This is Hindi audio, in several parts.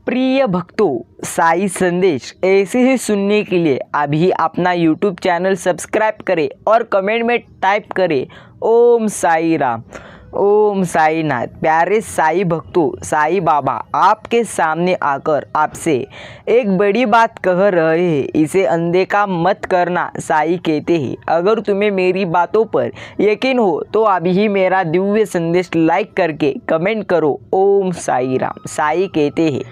प्रिय भक्तों, साई संदेश ऐसे ही सुनने के लिए अभी अपना YouTube चैनल सब्सक्राइब करें और कमेंट में टाइप करें ओम साई राम, ओम साई नाथ। प्यारे साई भक्तों, साई बाबा आपके सामने आकर आपसे एक बड़ी बात कह रहे हैं, इसे अनदेखा मत करना। साई कहते हैं, अगर तुम्हें मेरी बातों पर यकीन हो तो अभी ही मेरा दिव्य संदेश लाइक करके कमेंट करो ओम साई राम। साई कहते हैं,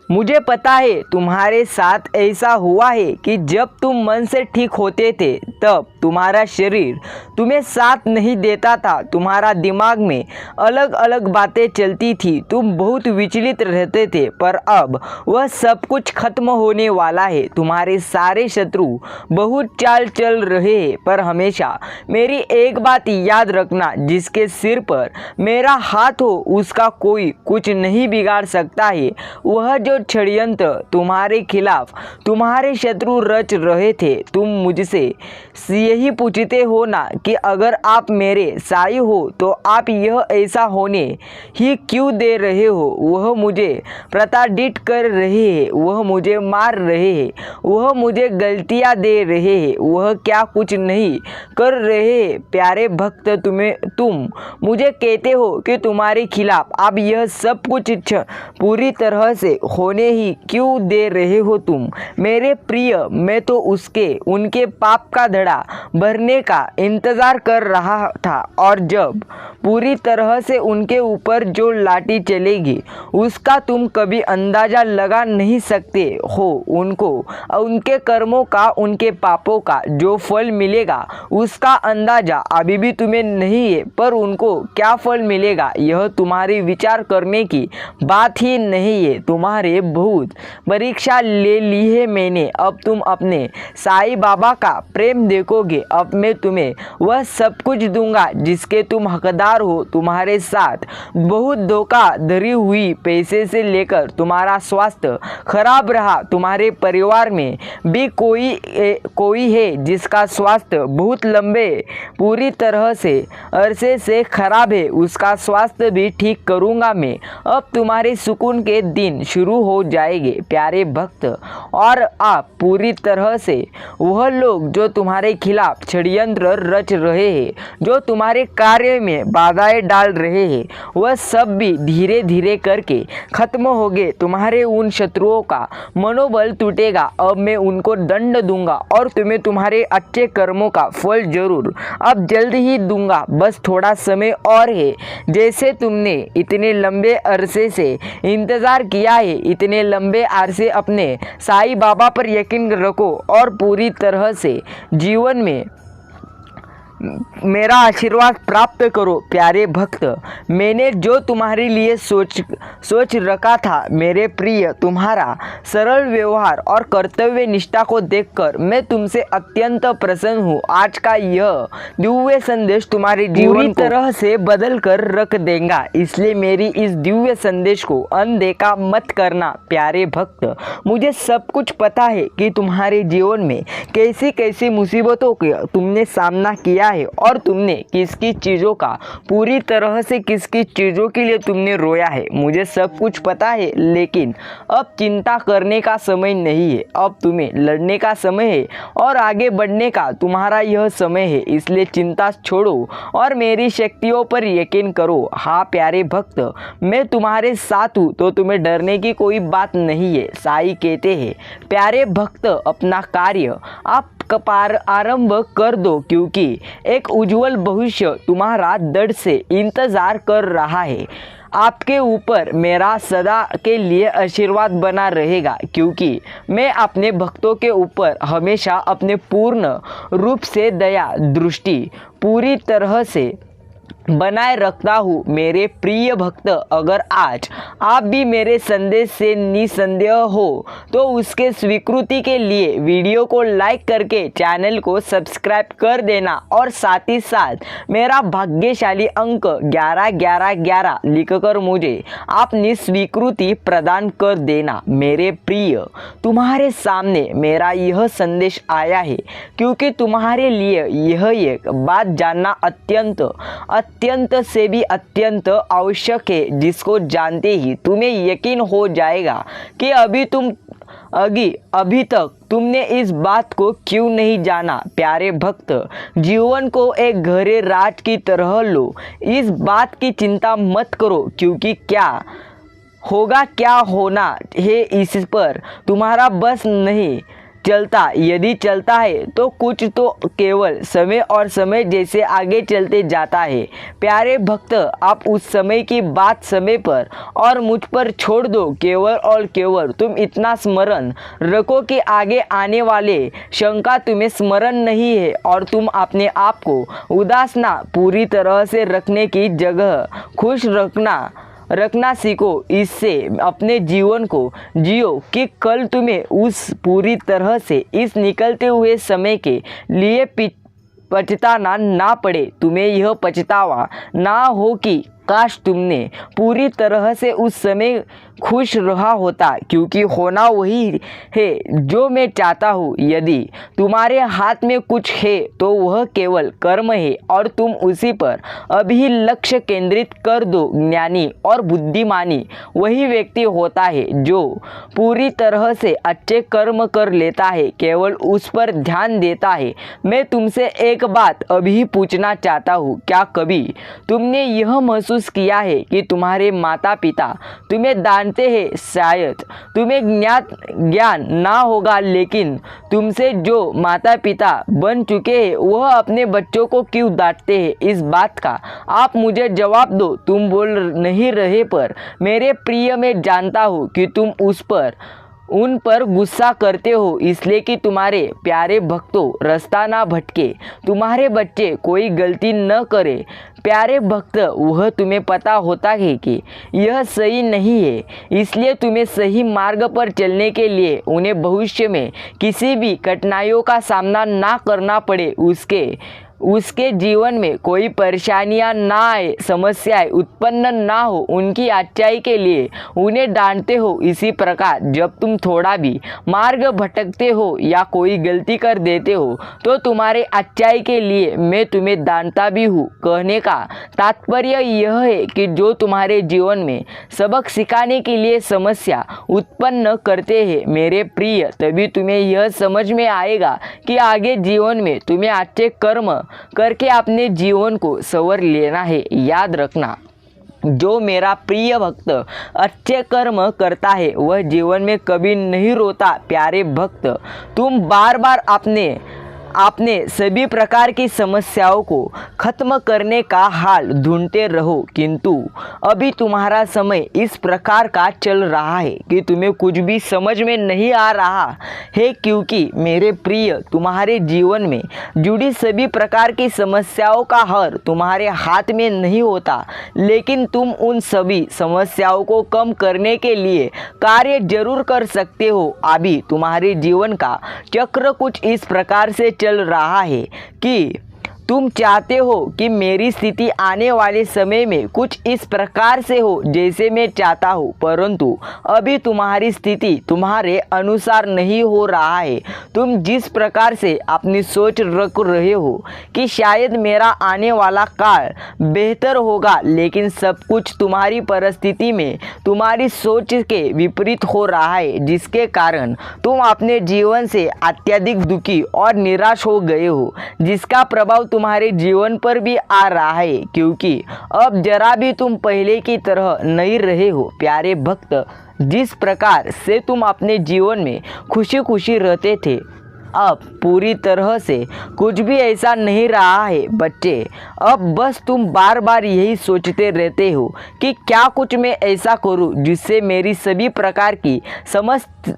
मुझे पता है तुम्हारे साथ ऐसा हुआ है कि जब तुम मन से ठीक होते थे तब तुम्हारा शरीर तुम्हें साथ नहीं देता था, तुम्हारा दिमाग में अलग अलग बातें चलती थी, तुम बहुत विचलित रहते थे। पर अब वह सब कुछ खत्म होने वाला है। तुम्हारे सारे शत्रु बहुत चाल चल रहे हैं, पर हमेशा मेरी एक बात याद रखना, जिसके सिर पर मेरा हाथ हो उसका कोई कुछ नहीं बिगाड़ सकता है। वह जो षड्यंत्र तुम्हारे खिलाफ तुम्हारे शत्रु रच रहे थे, तुम मुझसे यही पूछते हो ना कि अगर आप मेरे साई हो तो आप यह ऐसा होने ही क्यों दे रहे हो। वह मुझे प्रताड़ित कर रहे हैं, वह मुझे मार रहे हैं, वह मुझे गलतियां दे रहे हैं, वह क्या कुछ नहीं कर रहे हैं। प्यारे भक्त, तुम मुझे कहते हो कि तुम्हारे खिलाफ आप यह सब कुछ पूरी तरह से होने ही क्यों दे रहे हो तुम। मेरे प्रिय, मैं तो उनके पाप का धड़ा भरने का इंतजार कर रहा था, और जब पूरी तरह से उनके ऊपर जो लाठी चलेगी उसका तुम कभी अंदाजा लगा नहीं सकते हो। उनके कर्मों का, उनके पापों का जो फल मिलेगा उसका अंदाजा अभी भी तुम्हें नहीं है, पर उनको क्या फल मिलेगा यह तुम्हारी विचार करने की बात ही नहीं है। तुम्हारे बहुत परीक्षा ले ली है मैंने, अब तुम अपने साई बाबा का प्रेम देखोगे। अब मैं तुम्हें वह सब कुछ दूंगा जिसके तुम हकदार हो। तुम्हारे साथ बहुत धोखाधड़ी हुई, पैसे से लेकर तुम्हारा स्वास्थ्य खराब रहा। तुम्हारे परिवार में भी कोई है जिसका स्वास्थ्य बहुत लंबे पूरी तरह से अरसे से खराब है, उसका स्वास्थ्य भी ठीक करूंगा मैं। अब तुम्हारे सुकून के दिन शुरू हो जाएंगे प्यारे भक्त, और आप पूरी तरह से वह लोग जो तुम्हारे खिलाफ षड्यंत्र रच रहे हैं, जो तुम्हारे कार्य में बाधाएं डाल रहे हैं, वह सब भी धीरे धीरे करके खत्म हो गए। तुम्हारे उन शत्रुओं का मनोबल टूटेगा। अब मैं उनको दंड दूंगा और तुम्हें तुम्हारे अच्छे कर्मों का फल जरूर अब जल्द ही दूंगा। बस थोड़ा समय और है। जैसे तुमने इतने लंबे अरसे से इंतजार किया है, इतने लंबे अरसे अपने साई बाबा पर यकीन रखो और पूरी तरह से जीवन में मेरा आशीर्वाद प्राप्त करो। प्यारे भक्त, मैंने जो तुम्हारे लिए सोच रखा था मेरे प्रिय, तुम्हारा सरल व्यवहार और कर्तव्य निष्ठा को देखकर मैं तुमसे अत्यंत प्रसन्न हूँ। आज का यह दिव्य संदेश तुम्हारे जीवन को तरह से बदल कर रख देगा, इसलिए मेरी इस दिव्य संदेश को अनदेखा मत करना। प्यारे भक्त, मुझे सब कुछ पता है कि तुम्हारे जीवन में कैसी कैसी मुसीबतों का तुमने सामना किया है, और तुमने किसकी चीज़ों का पूरी तरह से किसकी चीज़ों के लिए तुमने रोया है। मुझे सब कुछ पता है, लेकिन अब चिंता करने का समय नहीं है। अब तुम्हें लड़ने का समय है और आगे बढ़ने का तुम्हारा यह समय है। इसलिए चिंता छोड़ो और मेरी शक्तियों पर यकीन करो। हाँ प्यारे भक्त, मैं तुम्हारे साथ हूँ, तो तुम्हें डरने की कोई बात नहीं है। साई कहते हैं, प्यारे भक्त, अपना कार्य आप कपार आरंभ कर दो, क्योंकि एक उज्जवल भविष्य तुम्हारा दृढ़ से इंतजार कर रहा है। आपके ऊपर मेरा सदा के लिए आशीर्वाद बना रहेगा, क्योंकि मैं अपने भक्तों के ऊपर हमेशा अपने पूर्ण रूप से दया दृष्टि पूरी तरह से बनाए रखता हूँ। मेरे प्रिय भक्त, अगर आज आप भी मेरे संदेश से निसंदेह हो तो उसके स्वीकृति के लिए वीडियो को लाइक करके चैनल को सब्सक्राइब कर देना, और साथ ही साथ मेरा भाग्यशाली अंक 111111 लिखकर मुझे अपनी स्वीकृति प्रदान कर देना। मेरे प्रिय, तुम्हारे सामने मेरा यह संदेश आया है क्योंकि तुम्हारे लिए यह एक बात जानना अत्यंत अत्यंत से भी अत्यंत आवश्यक है, जिसको जानते ही तुम्हें यकीन हो जाएगा कि अभी तक तुमने इस बात को क्यों नहीं जाना। प्यारे भक्त, जीवन को एक गहरे राज की तरह लो। इस बात की चिंता मत करो, क्योंकि क्या होगा, क्या होना है, इस पर तुम्हारा बस नहीं चलता। यदि चलता है तो कुछ तो केवल समय और समय जैसे आगे चलते जाता है। प्यारे भक्त, आप उस समय की बात समय पर और मुझ पर छोड़ दो। केवल और केवल तुम इतना स्मरण रखो कि आगे आने वाले शंका तुम्हें स्मरण नहीं है, और तुम अपने आप को उदास ना पूरी तरह से रखने की जगह खुश रखना सीखो। इससे अपने जीवन को जियो कि कल तुम्हें उस पूरी तरह से इस निकलते हुए समय के लिए पछताना ना पड़े। तुम्हें यह पछतावा ना हो कि काश तुमने पूरी तरह से उस समय खुश रहा होता, क्योंकि होना वही है जो मैं चाहता हूँ। यदि तुम्हारे हाथ में कुछ है तो वह केवल कर्म है, और तुम उसी पर अभी लक्ष्य केंद्रित कर दो। ज्ञानी और बुद्धिमानी वही व्यक्ति होता है जो पूरी तरह से अच्छे कर्म कर लेता है, केवल उस पर ध्यान देता है। मैं तुमसे एक बात अभी पूछना चाहता हूँ, क्या कभी तुमने यह महसूस किया है कि तुम्हारे माता पिता तुम्हें डांटते हैं? शायद तुम्हें ज्ञान ना होगा, लेकिन तुमसे जो माता पिता बन चुके हैं वह अपने बच्चों को क्यों डांटते हैं? इस बात का आप मुझे जवाब दो। तुम बोल नहीं रहे, पर मेरे प्रिय, मैं जानता हूँ कि तुम उन पर गुस्सा करते हो, इसलिए कि तुम्हारे प्यारे भक्तों रास्ता ना भटके, तुम्हारे बच्चे कोई गलती न करे। प्यारे भक्त, वह तुम्हें पता होता है कि यह सही नहीं है, इसलिए तुम्हें सही मार्ग पर चलने के लिए उन्हें भविष्य में किसी भी कठिनाइयों का सामना ना करना पड़े, उसके जीवन में कोई परेशानियां ना आए, समस्याएं उत्पन्न ना हो, उनकी अच्छाई के लिए उन्हें डांटते हो। इसी प्रकार जब तुम थोड़ा भी मार्ग भटकते हो या कोई गलती कर देते हो तो तुम्हारे अच्छाई के लिए मैं तुम्हें डांटता भी हूँ। कहने का तात्पर्य यह है कि जो तुम्हारे जीवन में सबक सिखाने के लिए समस्या उत्पन्न करते हैं, मेरे प्रिय, तभी तुम्हें यह समझ में आएगा कि आगे जीवन में तुम्हें अच्छे कर्म करके अपने जीवन को संवर लेना है। याद रखना, जो मेरा प्रिय भक्त अच्छे कर्म करता है वह जीवन में कभी नहीं रोता। प्यारे भक्त, तुम बार बार अपने सभी प्रकार की समस्याओं को खत्म करने का हाल ढूंढते रहो, किंतु अभी तुम्हारा समय इस प्रकार का चल रहा है कि तुम्हें कुछ भी समझ में नहीं आ रहा है, क्योंकि मेरे प्रिय, तुम्हारे जीवन में जुड़ी सभी प्रकार की समस्याओं का हल तुम्हारे हाथ में नहीं होता, लेकिन तुम उन सभी समस्याओं को कम करने के लिए कार्य जरूर कर सकते हो। अभी तुम्हारे जीवन का चक्र कुछ इस प्रकार से चल रहा है कि तुम चाहते हो कि मेरी स्थिति आने वाले समय में कुछ इस प्रकार से हो जैसे मैं चाहता हूँ, परंतु अभी तुम्हारी स्थिति तुम्हारे अनुसार नहीं हो रहा है। तुम जिस प्रकार से अपनी सोच रख रहे हो कि शायद मेरा आने वाला काल बेहतर होगा, लेकिन सब कुछ तुम्हारी परिस्थिति में तुम्हारी सोच के विपरीत हो रहा है, जिसके कारण तुम अपने जीवन से अत्यधिक दुखी और निराश हो गए हो, जिसका प्रभाव तुम्हारे जीवन पर भी आ रहा है, क्योंकि अब जरा भी तुम पहले की तरह नहीं रहे हो। प्यारे भक्त, जिस प्रकार से तुम अपने जीवन में खुशी खुशी रहते थे, अब पूरी तरह से कुछ भी ऐसा नहीं रहा है। बच्चे, अब बस तुम बार बार यही सोचते रहते हो कि क्या कुछ मैं ऐसा करूं जिससे मेरी सभी प्रकार की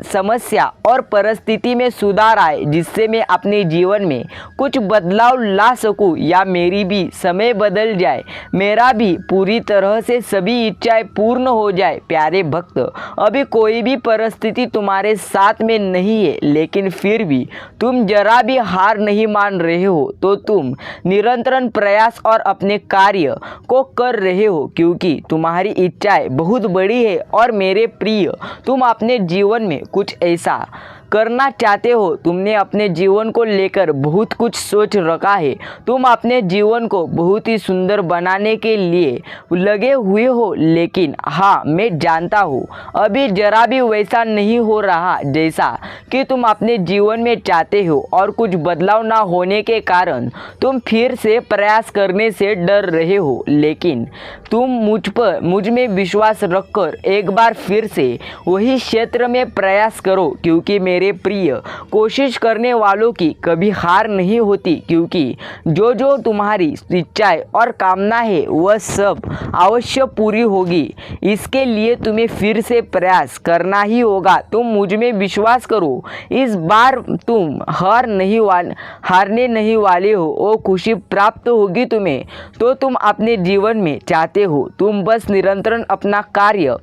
समस्या और परिस्थिति में सुधार आए, जिससे मैं अपने जीवन में कुछ बदलाव ला सकूं, या मेरी भी समय बदल जाए, मेरा भी पूरी तरह से सभी इच्छाएं पूर्ण हो जाए। प्यारे भक्त, अभी कोई भी परिस्थिति तुम्हारे साथ में नहीं है, लेकिन फिर भी तुम जरा भी हार नहीं मान रहे हो, तो तुम निरंतर प्रयास और अपने कार्य को कर रहे हो, क्योंकि तुम्हारी इच्छाएं बहुत बड़ी है। और मेरे प्रिय, तुम अपने जीवन में कुछ ऐसा करना चाहते हो। तुमने अपने जीवन को लेकर बहुत कुछ सोच रखा है। तुम अपने जीवन को बहुत ही सुंदर बनाने के लिए लगे हुए हो, लेकिन हाँ, मैं जानता हूँ अभी जरा भी वैसा नहीं हो रहा जैसा कि तुम अपने जीवन में चाहते हो, और कुछ बदलाव ना होने के कारण तुम फिर से प्रयास करने से डर रहे हो। लेकिन तुम मुझ में विश्वास रखकर एक बार फिर से वही क्षेत्र में प्रयास करो, क्योंकि मेरे प्रिय, कोशिश करने वालों की कभी हार नहीं होती, क्योंकि जो तुम्हारी इच्छाएं और कामना है वह सब अवश्य पूरी होगी। इसके लिए तुम्हें फिर से प्रयास करना ही होगा। तुम मुझ में विश्वास करो, इस बार तुम हारने नहीं वाले हो। वो खुशी प्राप्त होगी तुम्हें तो तुम अपने जीवन में चाहते हो। तुम बस निरंतर अपना कार्य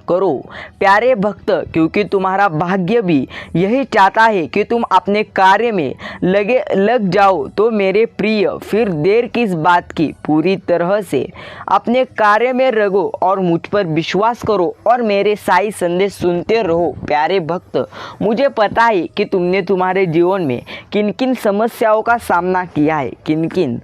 करो प्यारे भक्त, क्योंकि तुम्हारा भाग्य भी यही चाहता है कि तुम अपने कार्य में लग जाओ। तो मेरे प्रिय, फिर देर किस बात की, पूरी तरह से अपने कार्य में लगो और मुझ पर विश्वास करो और मेरे साई संदेश सुनते रहो। प्यारे भक्त, मुझे पता है कि तुमने तुम्हारे जीवन में किन किन समस्याओं का सामना किया है, किन किन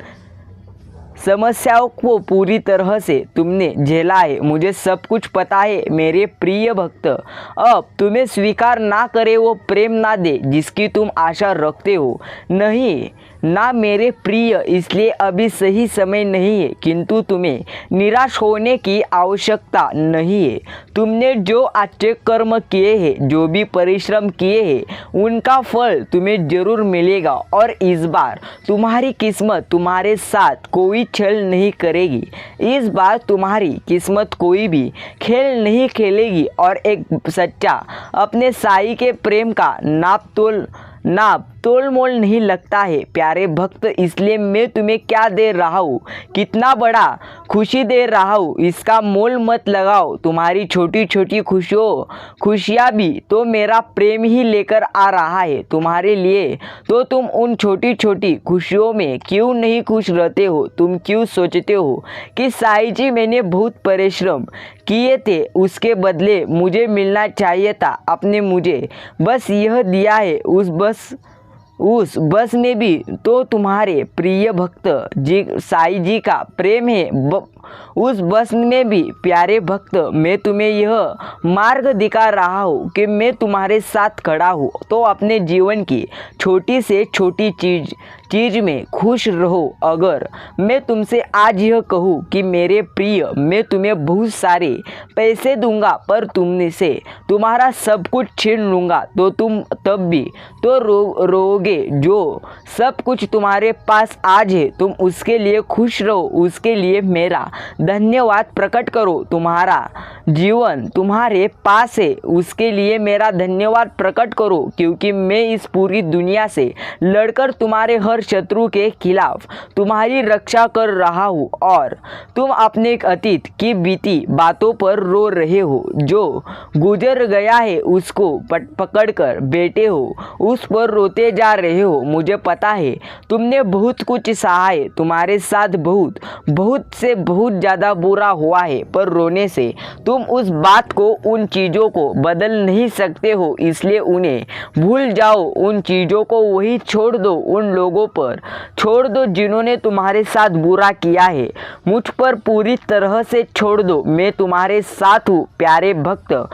समस्याओं को पूरी तरह से तुमने झेला है। मुझे सब कुछ पता है मेरे प्रिय भक्त। अब तुम्हें स्वीकार ना करे वो प्रेम ना दे जिसकी तुम आशा रखते हो, नहीं ना मेरे प्रिय, इसलिए अभी सही समय नहीं है। किंतु तुम्हें निराश होने की आवश्यकता नहीं है। तुमने जो अच्छे कर्म किए हैं, जो भी परिश्रम किए हैं, उनका फल तुम्हें जरूर मिलेगा। और इस बार तुम्हारी किस्मत तुम्हारे साथ कोई छल नहीं करेगी। इस बार तुम्हारी किस्मत कोई भी खेल नहीं खेलेगी, और एक सच्चा अपने साई के प्रेम का नाप तोल मोल नहीं लगता है प्यारे भक्त। इसलिए मैं तुम्हें क्या दे रहा हूँ, कितना बड़ा खुशी दे रहा हूँ, इसका मोल मत लगाओ। तुम्हारी छोटी छोटी खुशियाँ भी तो मेरा प्रेम ही लेकर आ रहा है तुम्हारे लिए। तो तुम उन छोटी छोटी खुशियों में क्यों नहीं खुश रहते हो? तुम क्यों सोचते हो कि साईं जी, मैंने बहुत परिश्रम किए थे, उसके बदले मुझे मिलना चाहिए था, आपने मुझे बस यह दिया है। उस बस में भी तो तुम्हारे प्रिय भक्त जी साईं जी का प्रेम है। उस बस में भी प्यारे भक्त, मैं तुम्हें यह मार्ग दिखा रहा हूँ कि मैं तुम्हारे साथ खड़ा हूँ। तो अपने जीवन की छोटी से छोटी चीज में खुश रहो। अगर मैं तुमसे आज यह कहूँ कि मेरे प्रिय, मैं तुम्हें बहुत सारे पैसे दूंगा पर तुमने से तुम्हारा सब कुछ छीन लूँगा, तो तुम तब भी तो रोओगे। जो सब कुछ तुम्हारे पास आज है, तुम उसके लिए खुश रहो, उसके लिए मेरा धन्यवाद प्रकट करो। तुम्हारा जीवन तुम्हारे पास है, उसके लिए मेरा धन्यवाद प्रकट करो, क्योंकि मैं इस पूरी दुनिया से लड़कर तुम्हारे हर शत्रु के खिलाफ तुम्हारी रक्षा कर रहा हूँ। और तुम अपने अतीत की बीती बातों पर रो रहे हो, जो गुजर गया है उसको पकड़कर बैठे हो, उस पर रोते जा रहे हो। मुझे पता है तुमने बहुत कुछ सहा है, तुम्हारे साथ बहुत से बहुत ज़्यादा बुरा हुआ है, पर रोने से तुम उस बात को, उन चीज़ों को बदल नहीं सकते हो। इसलिए उन्हें भूल जाओ, उन चीज़ों को वही छोड़ दो, उन लोगों पर छोड़ दो जिन्होंने तुम्हारे साथ बुरा किया है। मुझ पर पूरी तरह से छोड़ दो, मैं तुम्हारे साथ हूँ प्यारे भक्त।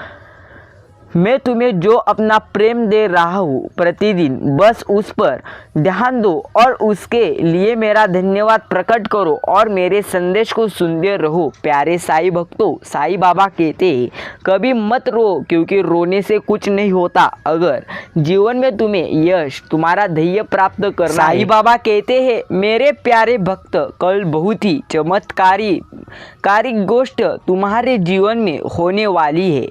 मैं तुम्हें जो अपना प्रेम दे रहा हूँ प्रतिदिन, बस उस पर ध्यान दो और उसके लिए मेरा धन्यवाद प्रकट करो और मेरे संदेश को सुनते रहो। प्यारे साईं भक्तों, साईं बाबा कहते हैं कभी मत रो, क्योंकि रोने से कुछ नहीं होता। अगर जीवन में तुम्हें यश, तुम्हारा ध्येय प्राप्त करना, साईं बाबा कहते हैं मेरे प्यारे भक्त, कल बहुत ही चमत्कारी गोष्ठ तुम्हारे जीवन में होने वाली है।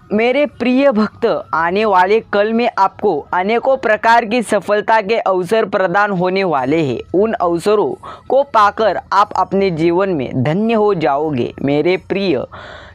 मेरे प्रिय भक्त, आने वाले कल में आपको अनेकों प्रकार की सफलता के अवसर प्रदान होने वाले हैं। उन अवसरों को पाकर आप अपने जीवन में धन्य हो जाओगे। मेरे प्रिय,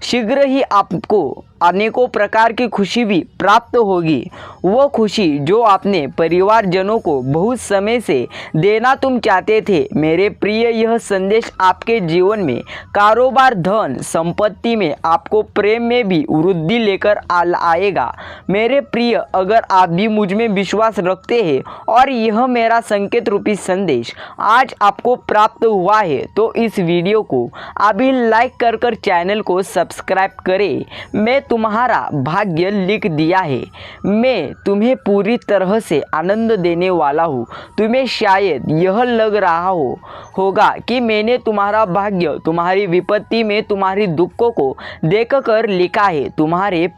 शीघ्र ही आपको अनेकों प्रकार की खुशी भी प्राप्त होगी। वो खुशी जो आपने परिवारजनों को बहुत समय से देना तुम चाहते थे। मेरे प्रिय, यह संदेश आपके जीवन में कारोबार, धन संपत्ति में, आपको प्रेम में भी वृद्धि लेकर आएगा। मेरे प्रिय, अगर आप भी मुझ में विश्वास रखते हैं और यह मेरा संकेत रूपी संदेश आज आपको प्राप्त हुआ है तो इस वीडियो को अभी लाइक कर चैनल को सब्सक्राइब करें। मैं तुम्हारा भाग्य लिख दिया है। मैं तुम्हें पूरी तरह से आनंद देने वाला हूँ। तुम्हें शायद यह लग रहा होगा कि मैंने तुम्हारा भाग्य तुम्हारी विपत्ति में तुम्हारी दुखों को देखकर लिखा है। तुम्हारे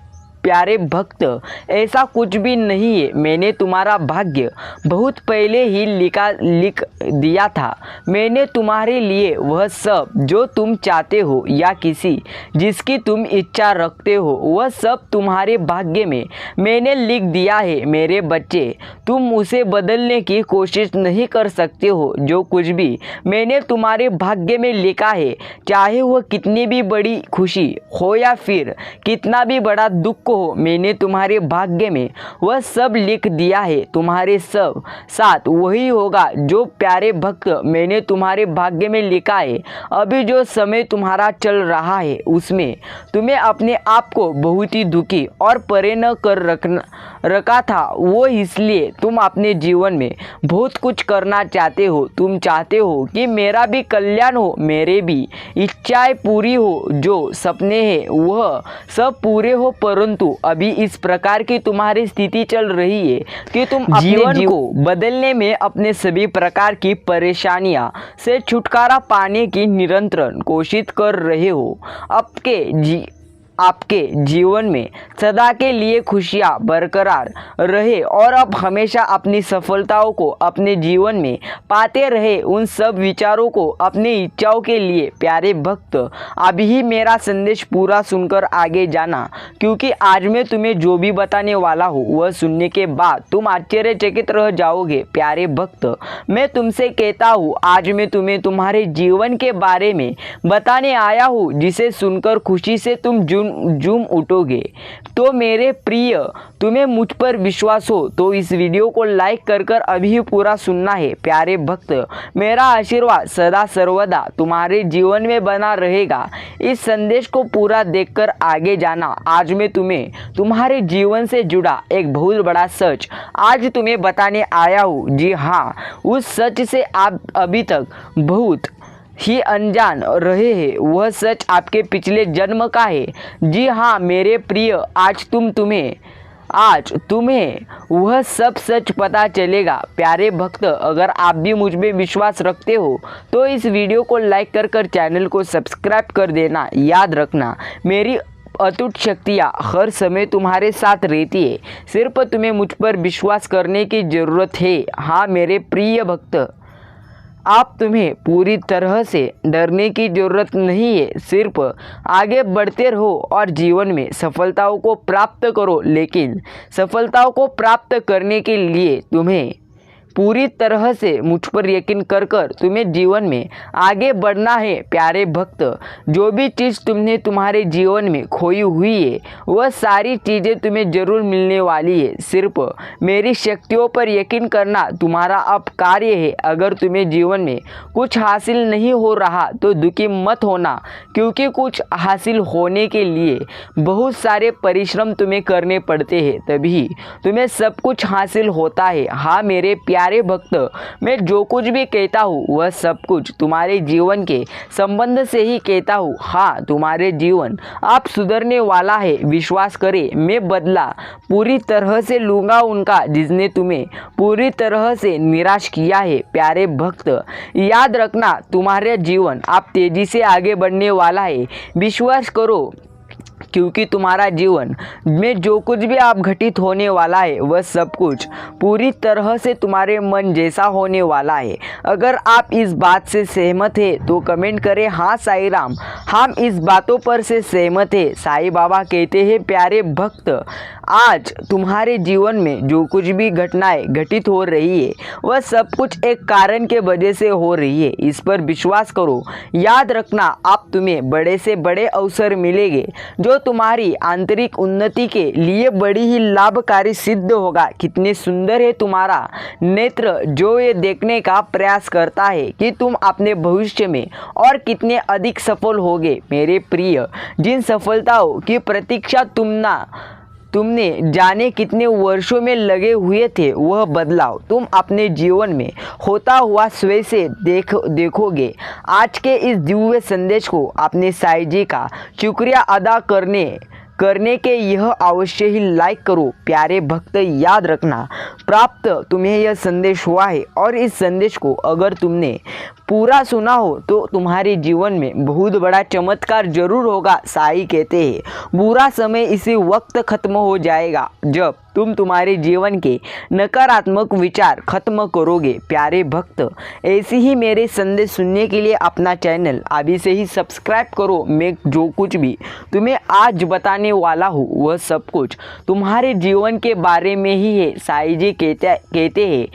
प्यारे भक्त, ऐसा कुछ भी नहीं है। मैंने तुम्हारा भाग्य बहुत पहले ही लिख दिया था। मैंने तुम्हारे लिए वह सब जो तुम चाहते हो या किसी जिसकी तुम इच्छा रखते हो वह सब तुम्हारे भाग्य में मैंने लिख दिया है। मेरे बच्चे, तुम उसे बदलने की कोशिश नहीं कर सकते हो। जो कुछ भी मैंने तुम्हारे भाग्य में लिखा है, चाहे वह कितनी भी बड़ी खुशी हो या फिर कितना भी बड़ा दुख हो, मैंने तुम्हारे भाग्य में वह सब लिख दिया है। तुम्हारे सब साथ वही होगा जो प्यारे भक्त मैंने तुम्हारे भाग्य में लिखा है। अभी जो समय तुम्हारा चल रहा है उसमें तुम्हें अपने आप को बहुत ही दुखी और परे न कर रखा था। वो इसलिए तुम अपने जीवन में बहुत कुछ करना चाहते हो। तुम चाहते हो कि मेरा भी कल्याण हो, मेरे भी इच्छाएं पूरी हो, जो सपने हैं वह सब पूरे हो। परंतु अभी इस प्रकार की तुम्हारी स्थिति चल रही है कि तुम अपने जीवन को बदलने में अपने सभी प्रकार की परेशानियां से छुटकारा पाने की निरंतर कोशिश कर रहे हो। आपके जीवन में सदा के लिए खुशियां बरकरार रहे और अब हमेशा अपनी सफलताओं को अपने जीवन में पाते रहे। उन सब विचारों को अपनी इच्छाओं के लिए प्यारे भक्त, अभी ही मेरा संदेश पूरा सुनकर आगे जाना, क्योंकि आज मैं तुम्हें जो भी बताने वाला हूँ वह सुनने के बाद तुम आश्चर्यचकित रह जाओगे। प्यारे भक्त, मैं तुमसे कहता हूँ, आज मैं तुम्हें तुम्हारे जीवन के बारे में बताने आया हूँ जिसे सुनकर खुशी से तुम झूम उठोगे। तो मेरे प्रिय, तुम्हें मुझ पर विश्वास हो तो इस वीडियो को लाइक कर अभी पूरा सुनना है। प्यारे भक्त, मेरा आशीर्वाद सदा सर्वदा तुम्हारे जीवन में बना रहेगा। इस संदेश को पूरा देखकर आगे जाना। आज मैं तुम्हें तुम्हारे जीवन से जुड़ा एक बहुत बड़ा सच आज तुम्हें बताने आया हूँ। जी हाँ, उस सच से आप अभी तक बहुत ही अनजान रहे हैं। वह सच आपके पिछले जन्म का है। जी हाँ मेरे प्रिय, आज तुम्हें वह सब सच पता चलेगा। प्यारे भक्त, अगर आप भी मुझ में विश्वास रखते हो तो इस वीडियो को लाइक कर चैनल को सब्सक्राइब कर देना। याद रखना, मेरी अटूट शक्तियाँ हर समय तुम्हारे साथ रहती है। सिर्फ तुम्हें मुझ पर विश्वास करने की ज़रूरत है। हाँ मेरे प्रिय भक्त, तुम्हें पूरी तरह से डरने की ज़रूरत नहीं है। सिर्फ आगे बढ़ते रहो और जीवन में सफलताओं को प्राप्त करो। लेकिन सफलताओं को प्राप्त करने के लिए तुम्हें पूरी तरह से मुझ पर यकीन कर तुम्हें जीवन में आगे बढ़ना है। प्यारे भक्त, जो भी चीज़ तुमने तुम्हारे जीवन में खोई हुई है वह सारी चीज़ें तुम्हें ज़रूर मिलने वाली है। सिर्फ मेरी शक्तियों पर यकीन करना तुम्हारा अब कार्य है। अगर तुम्हें जीवन में कुछ हासिल नहीं हो रहा तो दुखी मत होना, क्योंकि कुछ हासिल होने के लिए बहुत सारे परिश्रम तुम्हें करने पड़ते हैं, तभी तुम्हें सब कुछ हासिल होता है। हाँ मेरे प्यारे भक्त, मैं जो कुछ भी कहता हूँ वह सब कुछ तुम्हारे जीवन के संबंध से ही कहता हूँ। हाँ, तुम्हारे जीवन आप सुधरने वाला है। विश्वास करें, मैं बदला पूरी तरह से लूँगा उनका जिसने तुम्हें पूरी तरह से निराश किया है। प्यारे भक्त, याद रखना, तुम्हारे जीवन आप तेजी से आगे बढ़ने वाला है। विश्वास करो क्योंकि तुम्हारा जीवन में जो कुछ भी आप घटित होने वाला है वह सब कुछ पूरी तरह से तुम्हारे मन जैसा होने वाला है। अगर आप इस बात से सहमत हैं तो कमेंट करें हाँ साईं राम, हम इस बातों पर से सहमत हैं। साईं बाबा कहते हैं प्यारे भक्त, आज तुम्हारे जीवन में जो कुछ भी घटनाएं घटित हो रही है वह सब कुछ एक कारण के वजह से हो रही है। इस पर विश्वास करो। याद रखना, आप तुम्हें बड़े से बड़े अवसर मिलेंगे जो तुम्हारी आंतरिक उन्नति के लिए बड़ी ही लाभकारी सिद्ध होगा। कितने सुंदर है तुम्हारा नेत्र जो ये देखने का प्रयास करता है कि तुम अपने भविष्य में और कितने अधिक सफल होगे। मेरे प्रिय, जिन सफलताओं की प्रतीक्षा तुमने जाने कितने वर्षों में लगे हुए थे वह बदलाव तुम अपने जीवन में होता हुआ स्वयं से देखोगे। आज के इस दिव्य संदेश को अपने साईं जी का शुक्रिया अदा करने के यह अवश्य ही लाइक करो। प्यारे भक्त, याद रखना, प्राप्त तुम्हें यह संदेश हुआ है और इस संदेश को अगर तुमने पूरा सुना हो तो तुम्हारे जीवन में बहुत बड़ा चमत्कार जरूर होगा। साईं कहते हैं बुरा समय इसी वक्त खत्म हो जाएगा जब तुम तुम्हारे जीवन के नकारात्मक विचार खत्म करोगे। प्यारे भक्त, ऐसे ही मेरे संदेश सुनने के लिए अपना चैनल अभी से ही सब्सक्राइब करो। मैं जो कुछ भी तुम्हें आज बताने वाला हूँ वह सब कुछ तुम्हारे जीवन के बारे में ही है। साईं जी कहते हैं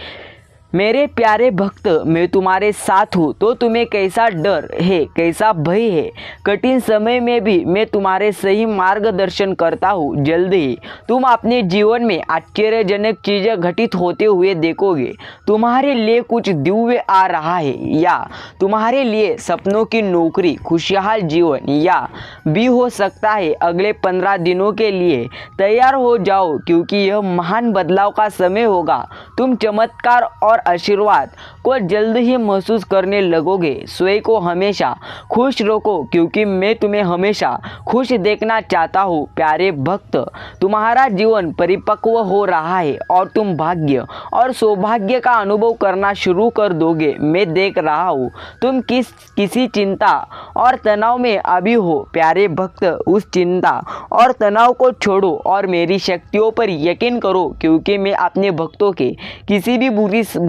मेरे प्यारे भक्त, मैं तुम्हारे साथ हूँ। तो तुम्हें कैसा डर है, कैसा भय है, कठिन समय में भी मैं तुम्हारे सही मार्गदर्शन करता हूँ। जल्द ही तुम अपने जीवन में आश्चर्यजनक चीज़ें घटित होते हुए देखोगे। तुम्हारे लिए कुछ दिव्य आ रहा है, या तुम्हारे लिए सपनों की नौकरी, खुशहाल जीवन, या भी हो सकता है अगले 15 दिनों के लिए तैयार हो जाओ, क्योंकि यह महान बदलाव का समय होगा। तुम चमत्कार और आशीर्वाद को जल्द ही महसूस करने लगोगे। स्वयं को हमेशा खुश रखो, क्योंकि मैं तुम्हें हमेशा खुश देखना चाहता हूँ। प्यारे भक्त, तुम्हारा जीवन परिपक्व हो रहा है और तुम भाग्य और सौभाग्य का अनुभव करना शुरू कर दोगे। मैं देख रहा हूँ तुम किसी चिंता और तनाव में अभी हो। प्यारे भक्त, उस चिंता और तनाव को छोड़ो और मेरी शक्तियों पर यकीन करो, क्योंकि मैं अपने भक्तों के किसी भी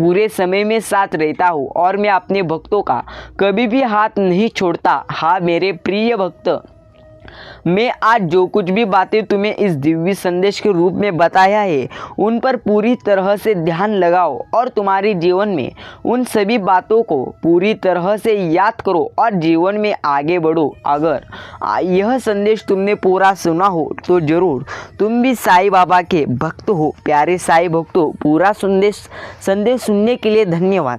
बुरे समय में साथ रहता हूँ और मैं अपने भक्तों का कभी भी हाथ नहीं छोड़ता। हाँ मेरे प्रिय भक्त, मैं आज जो कुछ भी बातें तुम्हें इस दिव्य संदेश के रूप में बताया है उन पर पूरी तरह से ध्यान लगाओ और तुम्हारे जीवन में उन सभी बातों को पूरी तरह से याद करो और जीवन में आगे बढ़ो। अगर यह संदेश तुमने पूरा सुना हो तो जरूर तुम भी साईं बाबा के भक्त हो। प्यारे साईं भक्तों, पूरा संदेश सुनने के लिए धन्यवाद।